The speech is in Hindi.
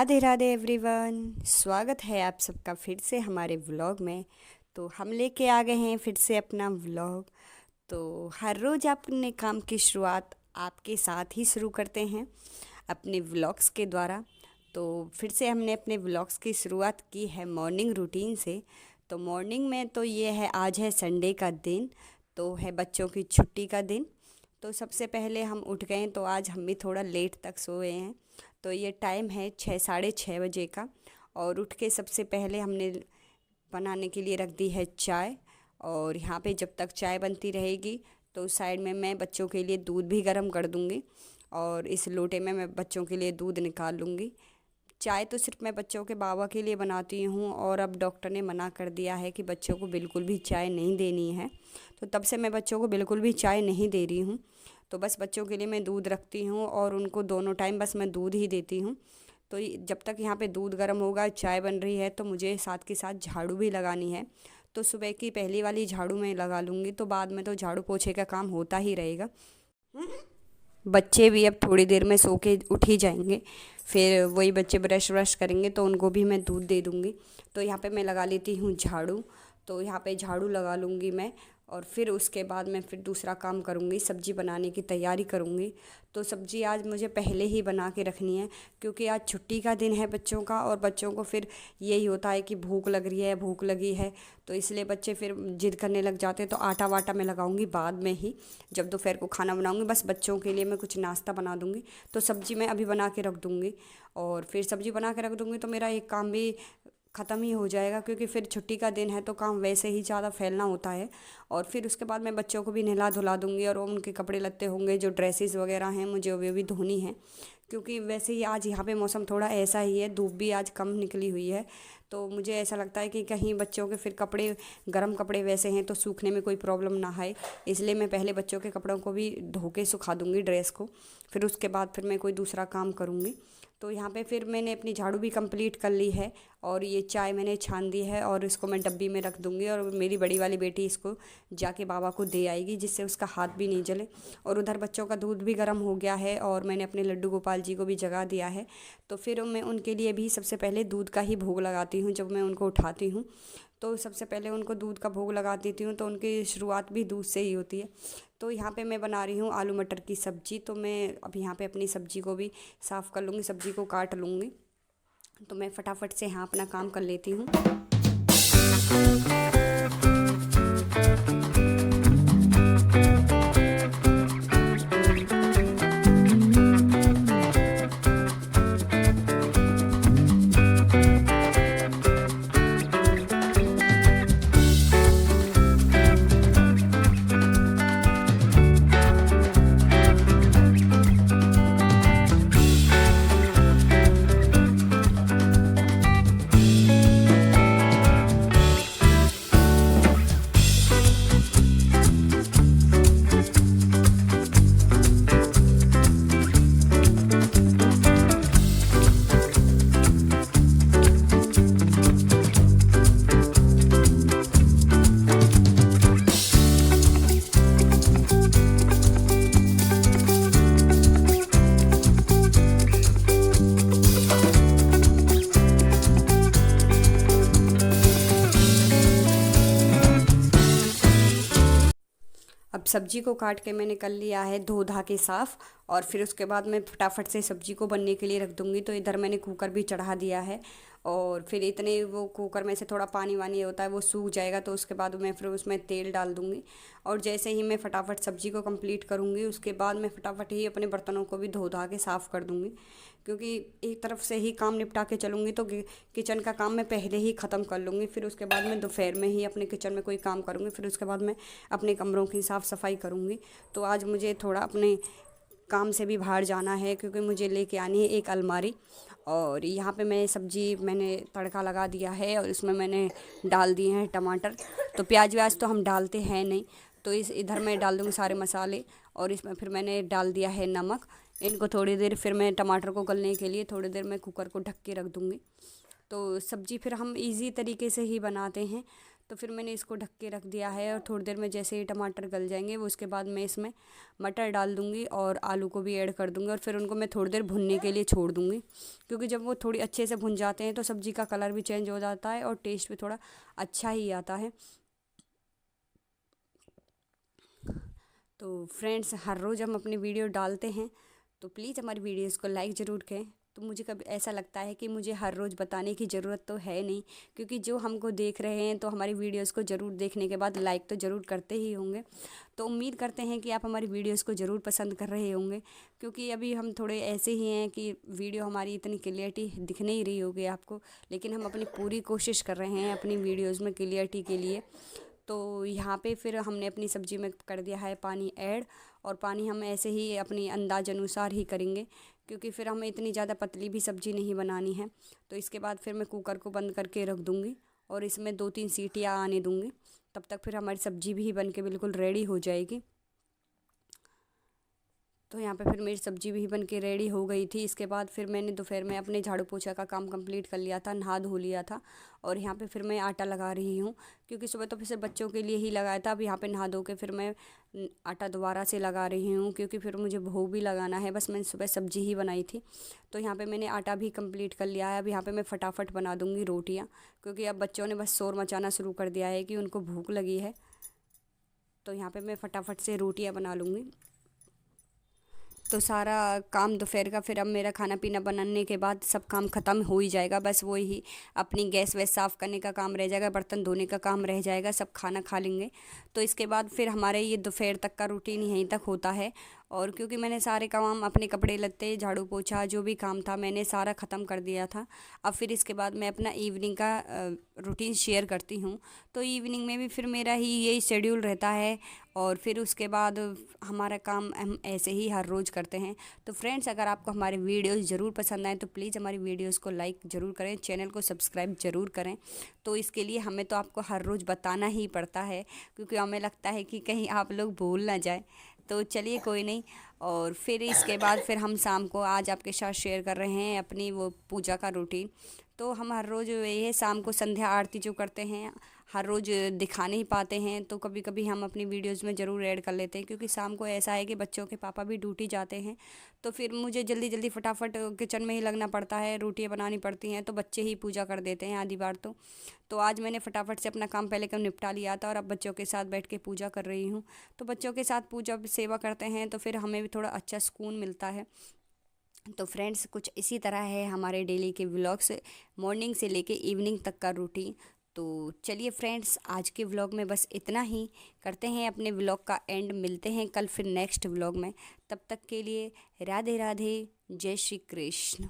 राधे राधे एवरीवन। स्वागत है आप सबका फिर से हमारे व्लॉग में। तो हम लेके आ गए हैं फिर से अपना व्लॉग। तो हर रोज़ अपने काम की शुरुआत आपके साथ ही शुरू करते हैं अपने व्लॉग्स के द्वारा। तो फिर से हमने अपने व्लॉग्स की शुरुआत की है मॉर्निंग रूटीन से। तो मॉर्निंग में तो ये है, आज है संडे का दिन, तो है बच्चों की छुट्टी का दिन। तो सबसे पहले हम उठ गए, तो आज हम भी थोड़ा लेट तक सोए हैं। तो ये टाइम है 6 साढ़े 6 बजे का। और उठ के सबसे पहले हमने बनाने के लिए रख दी है चाय। और यहाँ पे जब तक चाय बनती रहेगी तो साइड में मैं बच्चों के लिए दूध भी गर्म कर दूँगी। और इस लोटे में मैं बच्चों के लिए दूध निकाल लूँगी। चाय तो सिर्फ मैं बच्चों के बाबा के लिए बनाती हूँ, और अब डॉक्टर ने मना कर दिया है कि बच्चों को बिल्कुल भी चाय नहीं देनी है। तो तब से मैं बच्चों को बिल्कुल भी चाय नहीं दे रही हूँ। तो बस बच्चों के लिए मैं दूध रखती हूँ और उनको दोनों टाइम बस मैं दूध ही देती हूँ। तो जब तक यहाँ पे दूध गर्म होगा, चाय बन रही है, तो मुझे साथ के साथ झाड़ू भी लगानी है। तो सुबह की पहली वाली झाड़ू मैं लगा लूँगी, तो बाद में तो झाड़ू पोछे का काम होता ही रहेगा। बच्चे भी अब थोड़ी देर में सो के उठ ही जाएंगे। फिर वही बच्चे ब्रश व्रश करेंगे तो उनको भी मैं दूध दे दूँगी। तो यहाँ पे मैं लगा लेती हूँ झाड़ू। तो यहाँ पे झाड़ू लगा लूँगी मैं, और फिर उसके बाद मैं फिर दूसरा काम करूँगी, सब्ज़ी बनाने की तैयारी करूँगी। तो सब्ज़ी आज मुझे पहले ही बना के रखनी है, क्योंकि आज छुट्टी का दिन है बच्चों का, और बच्चों को फिर यही होता है कि भूख लग रही है, भूख लगी है। तो इसलिए बच्चे फिर जिद करने लग जाते हैं। तो आटा वाटा मैं लगाऊंगी बाद में ही, जब दोपहर को खाना बनाऊंगी। बस बच्चों के लिए मैं कुछ नाश्ता बना दूंगी। तो सब्ज़ी मैं अभी बना के रख दूंगी, और फिर सब्ज़ी बना के रख दूंगी तो मेरा एक काम भी ख़त्म ही हो जाएगा, क्योंकि फिर छुट्टी का दिन है तो काम वैसे ही ज़्यादा फैलना होता है। और फिर उसके बाद मैं बच्चों को भी नहला धुला दूँगी, और उनके कपड़े लत्ते होंगे, जो ड्रेसेस वगैरह हैं, मुझे वे भी धोनी है। क्योंकि वैसे ही आज यहाँ पे मौसम थोड़ा ऐसा ही है, धूप भी आज कम निकली हुई है। तो मुझे ऐसा लगता है कि कहीं बच्चों के फिर कपड़े, गर्म कपड़े वैसे हैं तो सूखने में कोई प्रॉब्लम ना आए। इसलिए मैं पहले बच्चों के कपड़ों को भी धो के सुखा दूँगी, ड्रेस को। फिर उसके बाद फिर मैं कोई दूसरा काम करूँगी। तो यहाँ पे फिर मैंने अपनी झाड़ू भी कंप्लीट कर ली है, और ये चाय मैंने छान दी है, और इसको मैं डब्बी में रख दूँगी। और मेरी बड़ी वाली बेटी इसको जाके बाबा को दे आएगी, जिससे उसका हाथ भी नहीं जले। और उधर बच्चों का दूध भी गर्म हो गया है, और मैंने अपने लड्डू गोपाल जी को भी जगा दिया है। तो फिर मैं उनके लिए भी सबसे पहले दूध का ही भोग लगाती हूँ। जब मैं उनको उठाती हूँ तो सबसे पहले उनको दूध का भोग लगा देती हूँ। तो उनकी शुरुआत भी दूध से ही होती है। तो यहाँ पे मैं बना रही हूँ आलू मटर की सब्ज़ी। तो मैं अब यहाँ पे अपनी सब्ज़ी को भी साफ़ कर लूँगी, सब्ज़ी को काट लूँगी। तो मैं फटाफट से यहाँ अपना काम कर लेती हूँ। अब सब्जी को काट के मैंने कर लिया है धो धा के साफ़, और फिर उसके बाद मैं फटाफट से सब्जी को बनने के लिए रख दूँगी। तो इधर मैंने कुकर भी चढ़ा दिया है, और फिर इतने वो कुकर में से थोड़ा पानी वानी होता है, वो सूख जाएगा। तो उसके बाद मैं फिर उसमें तेल डाल दूँगी। और जैसे ही मैं फटाफट सब्जी को कंप्लीट करूँगी, उसके बाद मैं फटाफट ही अपने बर्तनों को भी धो धा के साफ़ कर दूँगी। क्योंकि एक तरफ से ही काम निपटा के चलूँगी तो किचन का काम मैं पहले ही ख़त्म कर लूँगी। फिर उसके बाद मैं दोपहर में ही अपने किचन में कोई काम करूँगी। फिर उसके बाद मैं अपने कमरों की साफ़ सफाई करूँगी। तो आज मुझे थोड़ा अपने काम से भी बाहर जाना है, क्योंकि मुझे लेके आनी है एक अलमारी। और यहाँ पे मैं सब्ज़ी मैंने तड़का लगा दिया है, और इसमें मैंने डाल दिए हैं टमाटर। तो प्याज व्याज तो हम डालते हैं नहीं, तो इधर मैं डाल दूँगी सारे मसाले। और इसमें फिर मैंने डाल दिया है नमक। इनको थोड़ी देर, फिर मैं टमाटर को गलने के लिए थोड़ी देर मैं कुकर को ढक के रख दूँगी। तो सब्ज़ी फिर हम इजी तरीके से ही बनाते हैं। तो फिर मैंने इसको ढक के रख दिया है। और थोड़ी देर में जैसे ही टमाटर गल जाएंगे वो उसके बाद मैं इसमें मटर डाल दूँगी और आलू को भी ऐड कर दूँगी और फिर उनको मैं थोड़ी देर भुनने के लिए छोड़ दूँगी, क्योंकि जब वो थोड़ी अच्छे से भुन जाते हैं तो सब्ज़ी का कलर भी चेंज हो जाता है और टेस्ट भी थोड़ा अच्छा ही आता है। तो फ्रेंड्स, हर रोज़ हम अपनी वीडियो डालते हैं, तो प्लीज़ हमारी वीडियोज़ को लाइक ज़रूर करें। तो मुझे कभी ऐसा लगता है कि मुझे हर रोज़ बताने की ज़रूरत तो है नहीं, क्योंकि जो हमको देख रहे हैं तो हमारी वीडियोज़ को ज़रूर देखने के बाद लाइक तो ज़रूर करते ही होंगे। तो उम्मीद करते हैं कि आप हमारी वीडियोज़ को ज़रूर पसंद कर रहे होंगे, क्योंकि अभी हम थोड़े ऐसे ही हैं कि वीडियो हमारी इतनी क्लियरिटी दिख नहीं रही होगी आपको, लेकिन हम अपनी पूरी कोशिश कर रहे हैं अपनी वीडियोज़ में क्लियरिटी के लिए। तो यहाँ पे फिर हमने अपनी सब्ज़ी में कर दिया है पानी ऐड, और पानी हम ऐसे ही अपनी अंदाज अनुसार ही करेंगे, क्योंकि फिर हमें इतनी ज़्यादा पतली भी सब्ज़ी नहीं बनानी है। तो इसके बाद फिर मैं कुकर को बंद करके रख दूँगी और इसमें 2-3 सीटियाँ आने दूँगी। तब तक फिर हमारी सब्ज़ी भी बन के बिल्कुल रेडी हो जाएगी। तो यहाँ पे फिर मेरी सब्ज़ी भी बन के रेडी हो गई थी। इसके बाद फिर मैंने दोपहर में अपने झाड़ू पोछा का काम कंप्लीट कर लिया था, नहा धो लिया था, और यहाँ पे फिर मैं आटा लगा रही हूँ, क्योंकि सुबह तो फिर सिर्फ बच्चों के लिए ही लगाया था। अब यहाँ पे नहा धो के फिर मैं आटा दोबारा से लगा रही हूँ, क्योंकि फिर मुझे भोग भी लगाना है। बस मैंने सुबह सब्ज़ी ही बनाई थी, तो यहाँ पर मैंने आटा भी कम्प्लीट कर लिया है। अब यहाँ पर मैं फटाफट बना दूँगी रोटियाँ, क्योंकि अब बच्चों ने बस शोर मचाना शुरू कर दिया है कि उनको भूख लगी है। तो यहाँ पर मैं फटाफट से रोटियाँ बना लूँगी। तो सारा काम दोपहर का फिर अब मेरा खाना पीना बनाने के बाद सब काम ख़त्म हो ही जाएगा। बस वही अपनी गैस वैस साफ़ करने का काम रह जाएगा, बर्तन धोने का काम रह जाएगा, सब खाना खा लेंगे। तो इसके बाद फिर हमारे ये दोपहर तक का रूटीन यहीं तक होता है। और क्योंकि मैंने सारे काम अपने कपड़े लत्ते झाड़ू पोछा जो भी काम था मैंने सारा ख़त्म कर दिया था। अब फिर इसके बाद मैं अपना इवनिंग का रूटीन शेयर करती हूँ। तो इवनिंग में भी फिर मेरा ही यही शेड्यूल रहता है, और फिर उसके बाद हमारा काम हम ऐसे ही हर रोज़ करते हैं। तो फ्रेंड्स, अगर आपको हमारे वीडियोस ज़रूर पसंद आए तो प्लीज़ हमारी वीडियोस को लाइक ज़रूर करें, चैनल को सब्सक्राइब ज़रूर करें। तो इसके लिए हमें तो आपको हर रोज़ बताना ही पड़ता है, क्योंकि हमें लगता है कि कहीं आप लोग भूल ना जाए। तो चलिए कोई नहीं। और फिर इसके बाद फिर हम शाम को आज आपके साथ शेयर कर रहे हैं अपनी वो पूजा का रूटीन। तो हम हर रोज़ ये शाम को संध्या आरती जो करते हैं हर रोज़ दिखा नहीं पाते हैं, तो कभी कभी हम अपनी वीडियोज़ में ज़रूर ऐड कर लेते हैं, क्योंकि शाम को ऐसा है कि बच्चों के पापा भी ड्यूटी जाते हैं। तो फिर मुझे जल्दी जल्दी फटाफट किचन में ही लगना पड़ता है, रोटियां बनानी पड़ती हैं, तो बच्चे ही पूजा कर देते हैं आधी बार। तो आज मैंने फटाफट से अपना काम पहले कम निपटा लिया था और अब बच्चों के साथ बैठ के पूजा कर रही हूँ। तो बच्चों के साथ पूजा सेवा करते हैं तो फिर हमें भी थोड़ा अच्छा सुकून मिलता है। तो फ्रेंड्स, कुछ इसी तरह है हमारे डेली के व्लॉग्स, मॉर्निंग से लेके इवनिंग तक का रूटीन। तो चलिए फ्रेंड्स, आज के व्लॉग में बस इतना ही। करते हैं अपने व्लॉग का एंड, मिलते हैं कल फिर नेक्स्ट व्लॉग में। तब तक के लिए राधे राधे, जय श्री कृष्ण।